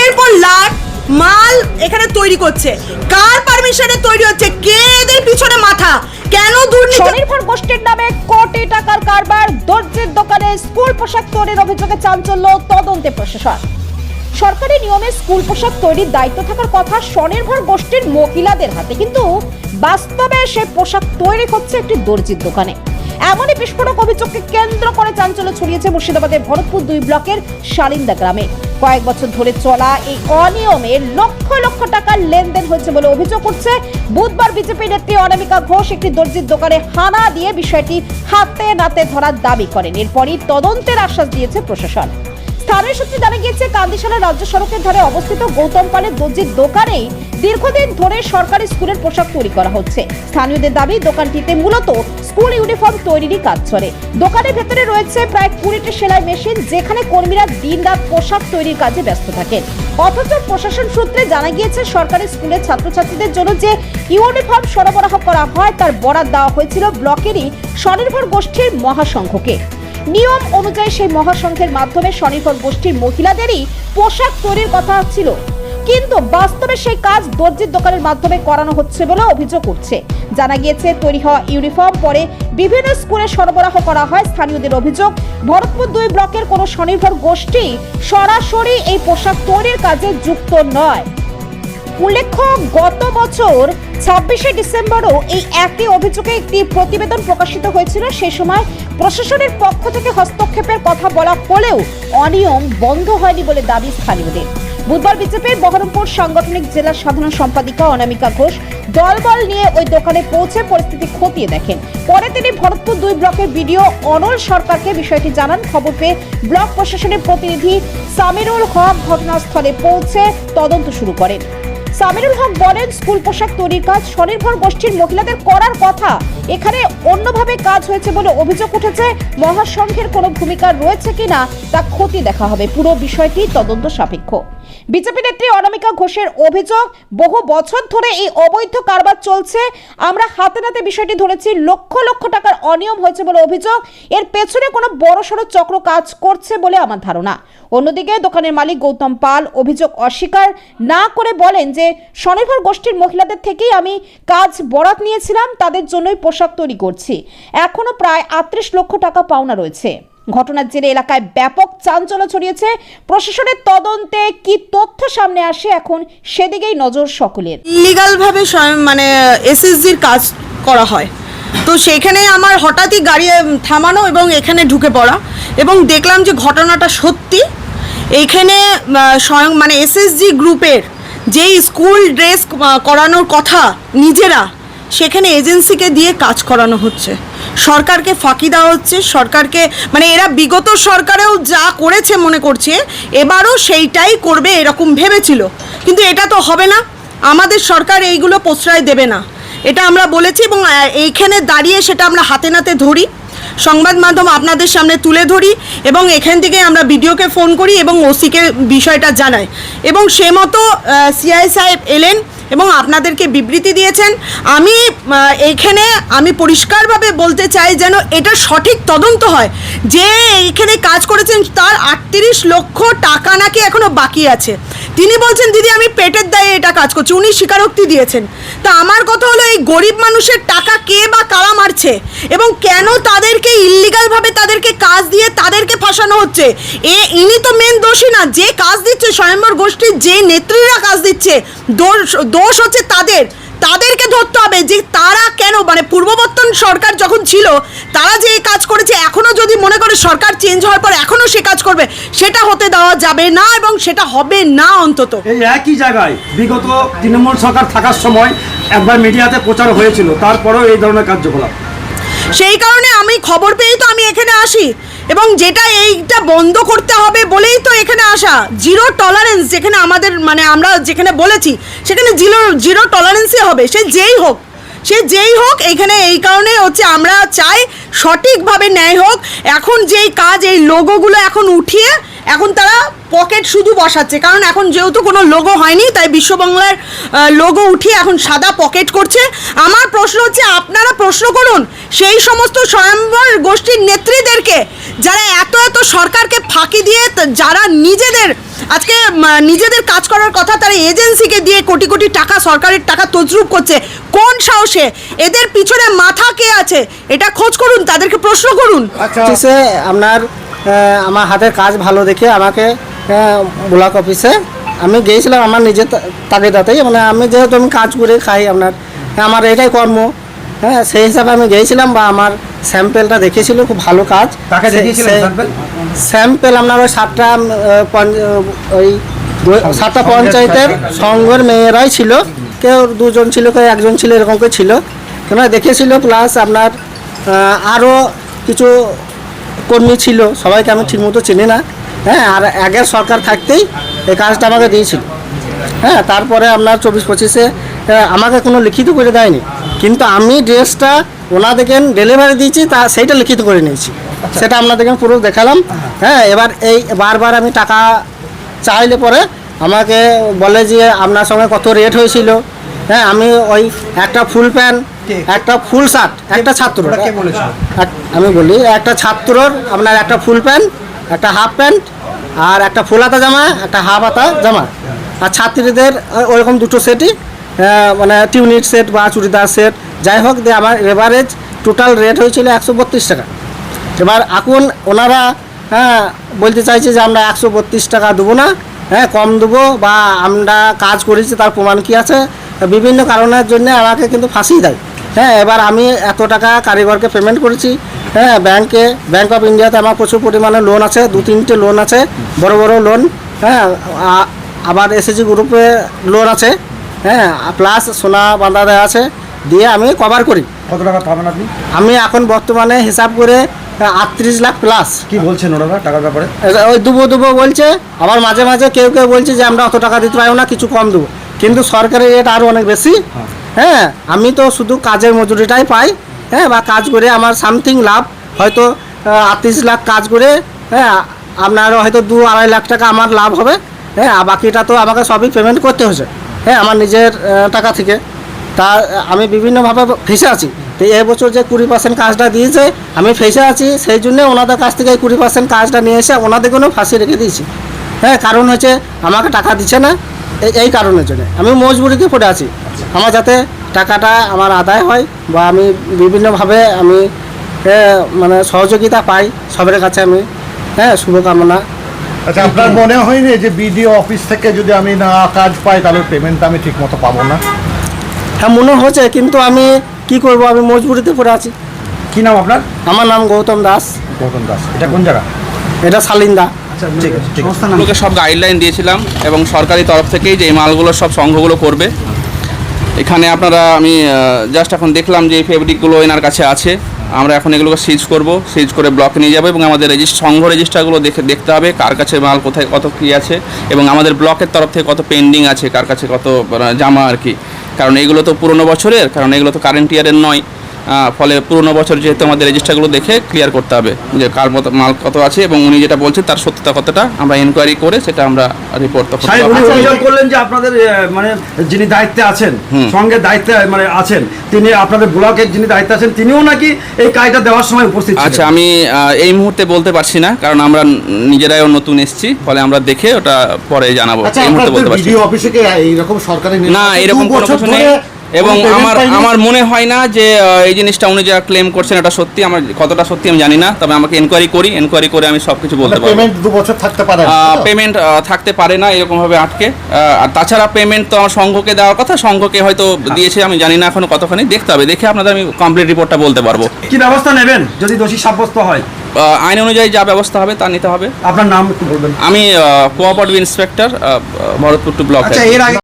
লাটের পর লাট মাল এখানে তৈরি করছে। কার পারমিশনে তৈরি হচ্ছে? কে এদের পিছনে মাথা? কেন দুর্নীতি? স্বনির্ভর গোষ্ঠীর নামে কোটি টাকার কারবার, দর্জির দোকানে স্কুল পোশাক তৈরির অভিযোগে চাঞ্চল্য, তদন্তে প্রশাসন। সরকারি নিয়মে স্কুল পোশাক তৈরির দায়িত্ব থাকার কথা স্বনির্ভর গোষ্ঠীর মহিলাদের হাতে, কিন্তু বাস্তবে সে পোশাক তৈরি হচ্ছে একটি দর্জির দোকানে। এমনই বিস্ফোরক অভিযোগকে কেন্দ্র করে চাঞ্চল্য ছড়িয়েছে মুর্শিদাবাদের ভরতপুর 2 ব্লকের শালিন্দা গ্রামে। কয়েক বছর ধরে চলা এই অনিয়মে লক্ষ লক্ষ টাকার লেনদেন হয়েছে বলে অভিযোগ উঠছে। বুধবার বিজেপি নেত্রী অনামিকা ঘোষ একটি দর্জির দোকানে হানা দিয়ে বিষয়টি হাতে নাতে ধরার দাবি করেন। এরপরই তদন্তের আশ্বাস দিয়েছে প্রশাসন। স্থানীয় সূত্রে জানা গিয়েছে, কান্দিশালা রাজ্য সড়কের ধারে অবস্থিত গৌতম পালের দর্জির দোকানেই দীর্ঘদিন ধরে সরকারি স্কুলের পোশাক তৈরি করা হচ্ছে। স্থানীয়দের দাবি, দোকানটিতে মূলত স্কুল ইউনিফর্ম তৈরিরই কাজ চলে। দোকানের ভেতরে রয়েছে প্রায় 20টি সেলাই মেশিন, যেখানে কর্মীরা দিনরাত পোশাক তৈরির কাজে ব্যস্ত থাকেন। অথচ প্রশাসন সূত্রে জানা গিয়েছে, সরকারি স্কুলের ছাত্রছাত্রীদের জন্য যে ইউনিফর্ম সরবরাহ করা হয় তার বরাদ দেওয়া হয়েছিল ব্লকেরই স্বনির্ভর গোষ্ঠীর মহাসংঘকে। নিয়ম অনুযায়ী সেই মহাসংঘের মাধ্যমে স্বনির্ভর গোষ্ঠীর মহিলাদেরই পোশাক তৈরির কথা ছিল, কিন্তু বাস্তবে সেই কাজ দর্জির দোকানের মাধ্যমে করানো হচ্ছে বলে অভিযোগ উঠছে। জানা গিয়েছে, তৈরি হওয়া ইউনিফর্ম পরে বিভিন্ন স্কুলে সরবরাহ করা হয়। স্থানীয়দের অভিযোগ, ভরতপুর 2 ব্লকের কোনো স্বনির্ভর গোষ্ঠী সরাসরি এই পোশাক তৈরির কাজে যুক্ত নয়। উল্লেখ্য, গত বছর 26শে ডিসেম্বরও এই একই অভিযোগে একটি প্রতিবেদন প্রকাশিত হয়েছিল। সেই সময় প্রশাসনের পক্ষ থেকে হস্তক্ষেপের কথা বলা হলেও অনিয়ম বন্ধ হয়নি বলে দাবি স্থানীয়দের। বুধবার বিজেপির বহরমপুর সাংগঠনিক জেলা সাধারণ সম্পাদিকা অনামিকা ঘোষ দলবল নিয়ে ওই দোকানে পৌঁছে পরিস্থিতি খতিয়ে দেখেন। পরে তিনি ভরতপুর 2 ব্লকের বিডিও অনল সরকারকে বিষয়টি জানান। খবর পেয়ে ব্লক প্রশাসনের প্রতিনিধি সামিরুল হক ঘটনাস্থলে পৌঁছে তদন্ত শুরু করেন। সামিরুল হক বলেন, স্কুল পোশাক তৈরির কাজ স্বনির্ভর গোষ্ঠীর মহিলাদের করার কথা, এখানে অন্যভাবে কাজ হয়েছে বলে অভিযোগ উঠেছে। মহাসংঘের কোনো ভূমিকা রয়েছে কিনা তা খতিয়ে দেখা হবে। পুরো বিষয়টি তদন্ত সাপেক্ষ। বিজেপি নেত্রী অনামিকা ঘোষের অভিযোগ, বহু বছর ধরে এই অবৈধ কারবার চলছে। আমরা হাতে নাতে বিষয়টি ধরেছি। লক্ষ লক্ষ টাকার অনিয়ম হয়েছে বলে অভিযোগ। এর পেছনে কোনো বড়সড় চক্র কাজ করছে বলে আমার ধারণা। অন্যদিকে দোকানের মালিক গৌতম পাল অভিযোগ অস্বীকার না করে বলেন যে, স্বনির্ভর গোষ্ঠীর মহিলাদের থেকেই আমি কাজ বরাত নিয়েছিলাম, তাদের জন্যই পোশাক তৈরি করছি। এখনো প্রায় 38 লক্ষ টাকা পাওনা রয়েছে। ঘটনার জেরে এলাকায় ব্যাপক চাঞ্চল্য ছড়িয়েছে। প্রশাসনের তদন্তে কি তথ্য সামনে আসে এখন সেদিকেই নজর সকলের। লিগ্যাল ভাবে মানে এসএসজির কাজ করা হয়, তো সেখানে আমার হঠাৎই গাড়ি থামানো এবং এখানে ঢুকে পড়া এবং দেখলাম যে ঘটনাটা সত্যি। এইখানে স্বয়ং মানে এসএসজি গ্রুপের যেই স্কুল ড্রেস করানোর কথা নিজেরা, সেখানে এজেন্সিকে দিয়ে কাজ করানো হচ্ছে। সরকারকে ফাঁকি দেওয়া হচ্ছে। সরকারকে মানে এরা বিগত সরকারেও যা করেছে মনে করছে এবারও সেইটাই করবে এরকম ভেবেছিল, কিন্তু এটা তো হবে না। আমাদের সরকার এইগুলো প্রশ্রয় দেবে না, এটা আমরা বলেছি এবং এইখানে দাঁড়িয়ে সেটা আমরা হাতে নাতে ধরি, সংবাদ মাধ্যম আপনাদের সামনে তুলে ধরি এবং এখান থেকে আমরা বিডিওকে ফোন করি এবং ওসিকে বিষয়টা জানাই এবং সে মতো সিআই সাহেব এলেন এবং আপনাদেরকে বিবৃতি দিয়েছেন। আমি এইখানে আমি পরিষ্কারভাবে বলতে চাই যেন এটা সঠিক তদন্ত হয়। যে এইখানে কাজ করেছেন তার 38 লক্ষ টাকা নাকি এখনো বাকি আছে। তিনি বলছেন, দিদি আমি পেটের দায়ে এটা কাজ করছি, উনি স্বীকারোক্তি দিয়েছেন। তা আমার কথা হলো, এই গরিব মানুষের টাকা কে বা কারা মারছে এবং কেন তাদেরকে ইল্লিগালভাবে তাদেরকে কাজ দিয়ে তাদেরকে ফাঁসানো হচ্ছে? ইনি তো মেন দোষী না, যে কাজ দিচ্ছে স্বয়ম্বর গোষ্ঠীর যে নেত্রীরা কাজ দিচ্ছে, দোষ হচ্ছে তাদেরকে ধরতে হবে যে তারা কেন, মানে পূর্ববর্তী সরকার যখন ছিল তারা যে কাজ করেছে, এখনো যদি মনে করে সরকার চেঞ্জ হওয়ার পর এখনো সে কাজ করবে, সেটা হতে দেওয়া যাবে না এবং সেটা হবে না। অন্তত এই একই জায়গায় বিগত তৃণমূল সরকার থাকার সময় একবার মিডিয়াতে প্রচার হয়েছিল, তারপরেও এই ধরনের কার্যকলাপ। সেই কারণে আমি খবর পেয়েই তো আমি এখানে আসি এবং যেটা এইটা বন্ধ করতে হবে বলেই তো এখানে আসা। জিরো টলারেন্স, যেখানে আমাদের মানে আমরা যেখানে বলেছি সেখানে জিরো টলারেন্সই হবে, সে যেই হোক এখানে। এই কারণে হচ্ছে আমরা চাই সঠিকভাবে ন্যায় হোক। এখন যেই কাজ, এই লোগোগুলো এখন উঠিয়ে এখন তারা পকেট শুধু বসাচ্ছে, কারণ এখন যেহেতু কোনো লোগো হয়নি তাই বিশ্ববাংলার লোগো উঠিয়ে এখন সাদা পকেট করছে। আমার প্রশ্ন হচ্ছে, আপনারা প্রশ্ন করুন সেই সমস্ত স্বয়ম্বর গোষ্ঠীর নেত্রীদেরকে যারা এত এত সরকারকে ফাঁকি দিয়ে যারা নিজেদের আজকে নিজেদের কাজ করার কথা তারা এজেন্সিকে দিয়ে কোটি কোটি টাকা সরকারের টাকা তছরূপ করছে। কোন সাহসে? এদের পিছনে মাথা কে আছে এটা খোঁজ করুন, তাদেরকে প্রশ্ন করুন। আচ্ছা, অফিসে আপনার আমার হাতের কাজ ভালো দেখে আমাকে ব্লক অফিসে আমি গিয়েছিলাম আমার নিজের তাগিদাতেই, মানে আমি যেহেতু আমি কাজ করে খাই, আমার এটাই কর্ম, হ্যাঁ, সেই হিসাবে আমি গিয়েছিলাম। বা আমার স্যাম্পেলটা দেখেছিল, খুব ভালো কাজ। তাকে দেখিয়েছিলেন স্যাম্পেল? স্যাম্পেল আপনার ওই সাতটা পঞ্চায়েতের সংঘের মেয়েরাই ছিল, কেউ দুজন ছিল, কেউ একজন ছিল, এরকম করে ছিল, কেন দেখেছিল। প্লাস আপনার আরও কিছু কর্মী ছিল, সবাইকে আমি ঠিকমতো চিনি না, হ্যাঁ। আর আগের সরকার থাকতেই এই কাজটা আমাকে দিয়েছিল, হ্যাঁ। তারপরে আপনার 24-25-এ আমাকে কোনো লিখিত করে দেয়নি, কিন্তু আমি ড্রেসটা ওনাদেরকে ডেলিভারি দিয়েছি, তা সেইটা লিখিত করে নিয়েছি, সেটা আপনাদেরকে পুরো দেখালাম, হ্যাঁ। এবার এই বারবার আমি টাকা চাইলে পরে আমাকে বলে যে আপনার সঙ্গে কত রেট হয়েছিল, হ্যাঁ। আমি ওই একটা ফুল প্যান্ট, একটা ফুল শার্ট, একটা ছাত্র, আমি বলি একটা ছাত্রর আপনার একটা ফুল প্যান্ট, একটা হাফ প্যান্ট, আর একটা ফুল হাতা জামা, একটা হাফ হাতা জামা, আর ছাত্রীদের ওরকম দুটো সেটই, মানে টিউনিট সেট বা চুড়িদার সেট, যাই হোক, দিয়ে আমার এভারেজ টোটাল রেট হয়েছিল 132 টাকা। এবার এখন ওনারা, হ্যাঁ, বলতে চাইছে যে আমরা 132 টাকা দেবো না, হ্যাঁ, কম দেবো, বা আমরা কাজ করেছি তার প্রমাণ কী আছে, বিভিন্ন কারণের জন্য আমাকে কিন্তু ফাঁসিয়ে দেয়, হ্যাঁ। এবার আমি এত টাকা কারিগরকে পেমেন্ট করেছি, হ্যাঁ, ব্যাংক অফ ইন্ডিয়াতে আমার প্রচুর পরিমাণে লোন আছে, 2-3টে লোন আছে, বড় বড় লোন, হ্যাঁ। আবার এসএসজি গ্রুপে লোন আছে, হ্যাঁ, প্লাস সোনা বাঁধা দেওয়া আছে, দিয়ে আমি কভার করি। কত টাকা পাবেন আপনি? আমি এখন বর্তমানে হিসাব করে 38 লাখ প্লাস। কি বলছেন ওরা টাকার ব্যাপারে? ওই দুবো বলছে, আবার মাঝে মাঝে কেউ বলছে যে আমরা অত টাকা দিতে পারবো না, কিছু কম দেবো, কিন্তু সরকারের রেট আরও অনেক বেশি, হ্যাঁ। আমি তো শুধু কাজের মজুরিটাই পাই, হ্যাঁ, বা কাজ করে আমার সামথিং লাভ হয়তো 38 লাখ কাজ করে, হ্যাঁ, আপনার হয়তো 2-2.5 লাখ টাকা আমার লাভ হবে, হ্যাঁ। আর বাকিটা তো আমাকে সবই পেমেন্ট করতে হচ্ছে, হ্যাঁ, আমার নিজের টাকা থেকে। তা আমি বিভিন্নভাবে ফেসে আছি, তো এবছর যে 20% কাজটা দিয়েছে আমি ফেসে আছি, সেই জন্যে ওনাদের কাছ থেকে 20% কাজটা নিয়ে এসে ওনাদেরকেও ফাঁসিয়ে রেখে দিয়েছি, হ্যাঁ। কারণ হচ্ছে আমাকে টাকা দিচ্ছে না, এই কারণের জন্য আমি মজবুরিতে পড়ে আছি, আমার যাতে টাকাটা আমার আদায় হয়, বা আমি বিভিন্নভাবে আমি মানে সহযোগিতা পাই সবের কাছে, আমি, হ্যাঁ, শুভকামনা। আচ্ছা, আপনার মনে হয়নি যে বিডিও অফিস থেকে যদি আমি না কাজ পাই তাহলে পেমেন্টটা আমি ঠিক মতো পাবো না? হ্যাঁ, মনে হচ্ছে, কিন্তু আমি কি করব, আমি মজবুরিতে পড়ে আছি। কি নাম আপনার? আমার নাম গৌতম দাস। গৌতম দাস। এটা কোন জায়গা? এটা সালিন্দা। আচ্ছা, ঠিক আছে, ঠিক আছে। লোকে সব গাইডলাইন দিয়েছিলাম এবং সরকারি তরফ থেকেই যে এই মালগুলো সব সংঘগুলো করবে। এখানে আপনারা আমি জাস্ট এখন দেখলাম যে এই ফেব্রিকগুলো এনার কাছে আছে, আমরা এখন এগুলোকে সিজ করব, সিজ করে ব্লকে নিয়ে যাবো এবং আমাদের সংঘ রেজিস্টারগুলো দেখতে হবে কার কাছে মাল কোথায় কত কী আছে, এবং আমাদের ব্লকের তরফ থেকে কত পেন্ডিং আছে, কার কাছে কত জামা আর কি, কারণ এগুলো তো পুরনো বছরের, কারণ এগুলো তো কারেন্ট ইয়ারের নয়, ফলে পুরনো বছর যেহেতু আমাদের রেজিস্টারগুলো দেখে ক্লিয়ার করতে হবে যে কার মতো মাল কত আছে, এবং উনি যেটা বলছেন তার সত্যতা কতটা আমরা এনকোয়ারি করে সেটা আমরা রিপোর্ট তখন সাহেব, উনি অভিযোগ করলেন যে আপনাদের মানে যিনি দায়িত্বে আছেন, সঙ্গে দায়িত্বে মানে আছেন, তিনি আপনাদের ব্লকের যিনি দায়িত্বে আছেন তিনিও নাকি এই কাজটা দেওয়ার সময় উপস্থিত ছিলেন। আচ্ছা, আমি এই মুহূর্তে বলতে পারছি না, কারণ আমরা নিজেরাও নতুন এসেছি, ফলে আমরা দেখে ওটা পরে জানাবো। আচ্ছা, এই মুহূর্তে বলতে পারছি বিডিও অফিসে কি এইরকম সরকারি না, এরকম কোনো কিছু নেই, এবং আমার মনে হয় না যে এই জিনিসটা উনি যা ক্লেম করছেন এটা সত্যি। আমার কতটা সত্যি আমি জানি না, তবে আমাকে এনকোয়ারি করে আমি সব কিছু বলতে পারবো। পেমেন্ট 2 বছর থাকতে পারে, পেমেন্ট থাকতে পারে না এরকমভাবে আটকে। আর তাছাড়া পেমেন্ট তো আমার সংঘকে দেওয়ার কথা, সংঘকে হয়তো দিয়েছে, আমি জানি না এখনো কতখানি, দেখতে হবে, দেখে আপনাদের আমি কমপ্লিট রিপোর্টটা বলতে পারবো। কি ব্যবস্থা নেবেন যদি দোষী সাব্যস্ত হয়? আইন অনুযায়ী যা ব্যবস্থা হবে তা নিতে হবে। আপনার নাম একটু বলবেন? আমি cooperative inspector Bharatpur two block. আচ্ছা, এর আগে